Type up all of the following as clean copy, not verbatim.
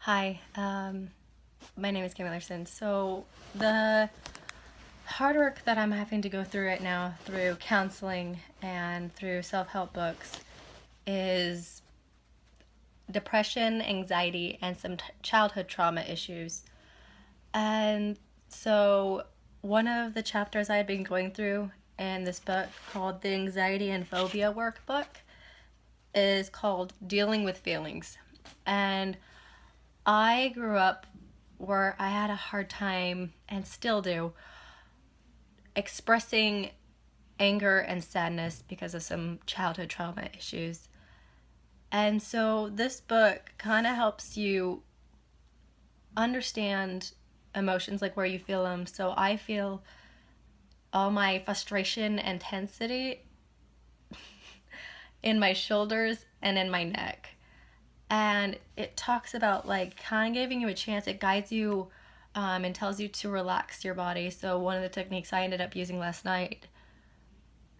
Hi, my name is Kim Millerson. So the hard work that I'm having to go through right now through counseling and through self-help books is depression, anxiety, and some childhood trauma issues. And so one of the chapters I had been going through in this book called the Anxiety and Phobia Workbook is called Dealing with Feelings. And I grew up where I had a hard time, and still do, expressing anger and sadness because of some childhood trauma issues. And so this book kind of helps you understand emotions, like where you feel them. So I feel all my frustration and intensity in my shoulders and in my neck. And it talks about like kind of giving you a chance. It guides you and tells you to relax your body. So one of the techniques I ended up using last night,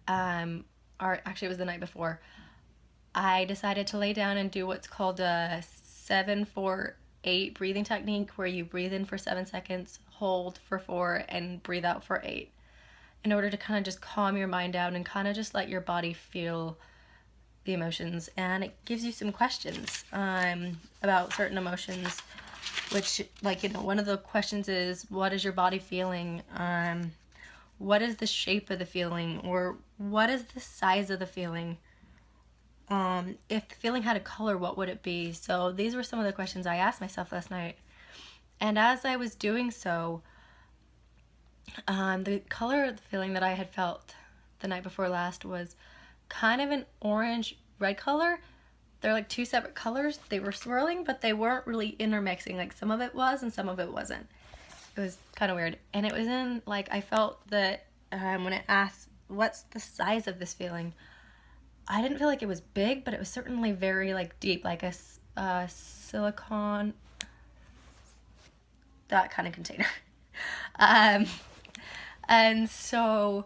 or actually it was the night before, I decided to lay down and do what's called a 7-4-8 breathing technique, where you breathe in for 7 seconds, hold for 4, and breathe out for 8, in order to kind of just calm your mind down and kind of just let your body feel the emotions. And it gives you some questions about certain emotions, which, like, one of the questions is, what is your body feeling? What is the shape of the feeling? Or what is the size of the feeling? If the feeling had a color, what would it be? So these were some of the questions I asked myself last night. And as I was doing so, the color of the feeling that I had felt the night before last was kind of an orange red color. They're like two separate colors. They were swirling, but they weren't really intermixing. Like, some of it was and some of it wasn't. It was kind of weird. And it was in, like, I felt that when it asked, what's the size of this feeling? I didn't feel like it was big, but it was certainly very, like, deep, like a silicone, that kind of container. um, and so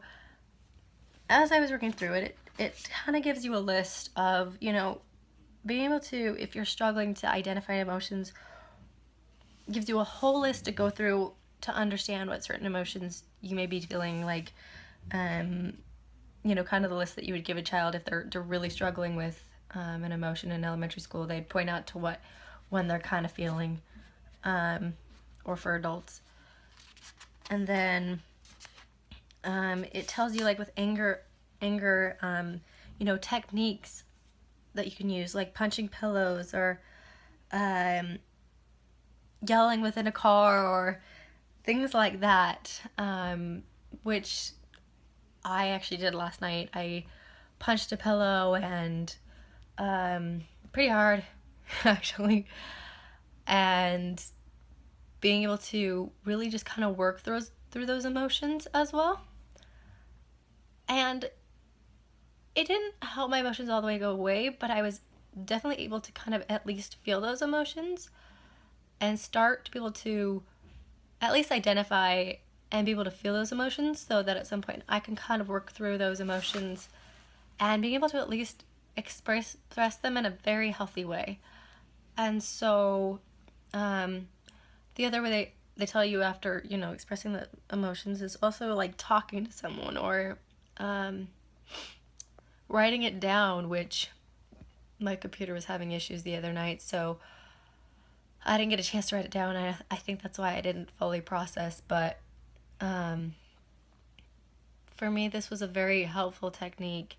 as I was working through it, it kind of gives you a list of, being able to, if you're struggling to identify emotions, gives you a whole list to go through to understand what certain emotions you may be feeling, like, kind of the list that you would give a child if they're really struggling with an emotion in elementary school. They'd point out to what one they're kind of feeling, or for adults. And then it tells you, like, with anger, techniques that you can use, like punching pillows, or yelling within a car, or things like that, which I actually did last night. I punched a pillow, and pretty hard, actually, and being able to really just kind of work through those emotions as well. And it didn't help my emotions all the way go away, but I was definitely able to kind of at least feel those emotions and start to be able to at least identify and be able to feel those emotions, so that at some point I can kind of work through those emotions and being able to at least express them in a very healthy way. And so the other way they tell you after, expressing the emotions is also, like, talking to someone, or writing it down, which my computer was having issues the other night, so I didn't get a chance to write it down. I think that's why I didn't fully process, but for me, this was a very helpful technique.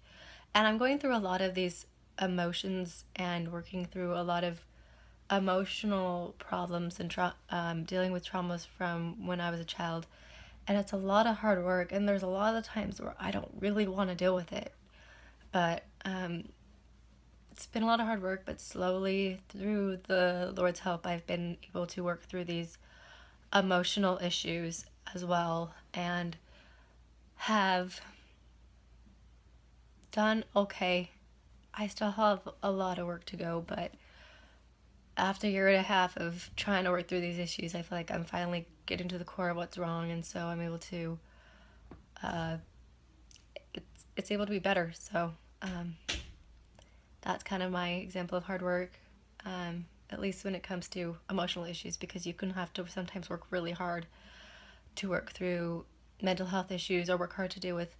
And I'm going through a lot of these emotions and working through a lot of emotional problems and dealing with traumas from when I was a child. And it's a lot of hard work, and there's a lot of times where I don't really want to deal with it. But it's been a lot of hard work, but slowly, through the Lord's help, I've been able to work through these emotional issues as well, and have done okay. I still have a lot of work to go, but after a year and a half of trying to work through these issues, I feel like I'm finally getting to the core of what's wrong, and so I'm able to, it's able to be better. So that's kind of my example of hard work, at least when it comes to emotional issues, because you can have to sometimes work really hard to work through mental health issues or work hard to deal with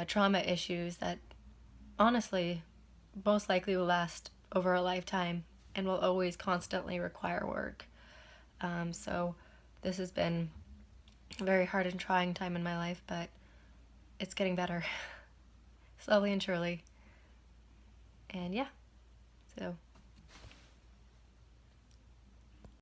trauma issues that honestly most likely will last over a lifetime and will always constantly require work. So this has been a very hard and trying time in my life, but it's getting better slowly and surely. And yeah, so